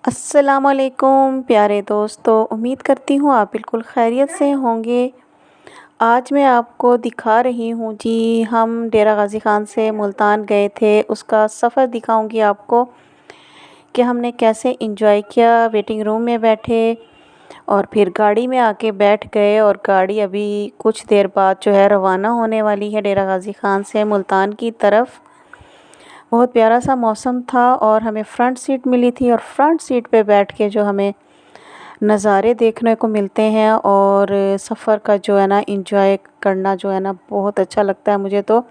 السلام علیکم پیارے دوستو، امید کرتی ہوں آپ بالکل خیریت سے ہوں گے۔ آج میں آپ کو دکھا رہی ہوں جی، ہم ڈیرہ غازی خان سے ملتان گئے تھے، اس کا سفر دکھاؤں گی آپ کو کہ ہم نے کیسے انجوائے کیا۔ ویٹنگ روم میں بیٹھے اور پھر گاڑی میں آ کے بیٹھ گئے، اور گاڑی ابھی کچھ دیر بعد جو ہے روانہ ہونے والی ہے ڈیرہ غازی خان سے ملتان کی طرف۔ بہت پیارا سا موسم تھا اور ہمیں فرنٹ سیٹ ملی تھی، اور فرنٹ سیٹ پہ بیٹھ کے جو ہمیں نظارے دیکھنے کو ملتے ہیں اور سفر کا جو ہے نا انجوائے کرنا جو ہے نا بہت اچھا لگتا ہے مجھے تو۔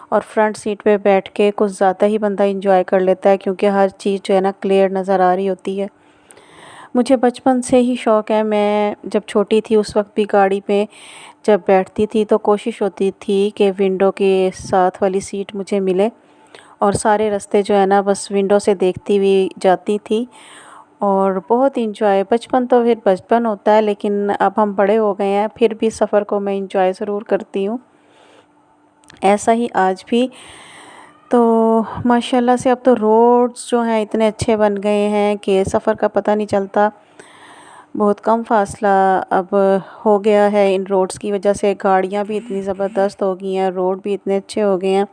اور فرنٹ سیٹ پہ بیٹھ کے کچھ زیادہ ہی بندہ انجوائے کر لیتا ہے، کیونکہ ہر چیز جو ہے نا کلیئر نظر آ رہی ہوتی ہے۔ مجھے بچپن سے ہی شوق ہے، میں جب چھوٹی تھی اس وقت بھی گاڑی پہ جب بیٹھتی تھی تو کوشش ہوتی تھی کہ ونڈو کے ساتھ والی سیٹ مجھے ملے، اور سارے راستے جو ہے نا بس ونڈو سے دیکھتی ہوئی جاتی تھی۔ اور بہت انجوائے، بچپن تو پھر بچپن ہوتا ہے، لیکن اب ہم بڑے ہو گئے ہیں، پھر بھی سفر کو میں انجوائے ضرور کرتی ہوں، ایسا ہی آج بھی۔ تو ماشاءاللہ سے اب تو روڈز جو ہیں اتنے اچھے بن گئے ہیں کہ سفر کا پتہ نہیں چلتا، بہت کم فاصلہ اب ہو گیا ہے ان روڈز کی وجہ سے۔ گاڑیاں بھی اتنی زبردست ہو گئی ہیں، روڈ بھی اتنے اچھے ہو گئے ہیں۔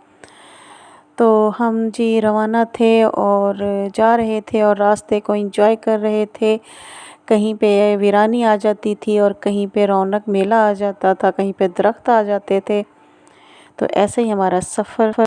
تو ہم جی روانہ تھے اور جا رہے تھے اور راستے کو انجوائے کر رہے تھے۔ کہیں پہ ویرانی آ جاتی تھی اور کہیں پہ رونق میلہ آ جاتا تھا، کہیں پہ درخت آ جاتے تھے، تو ایسے ہی ہمارا سفر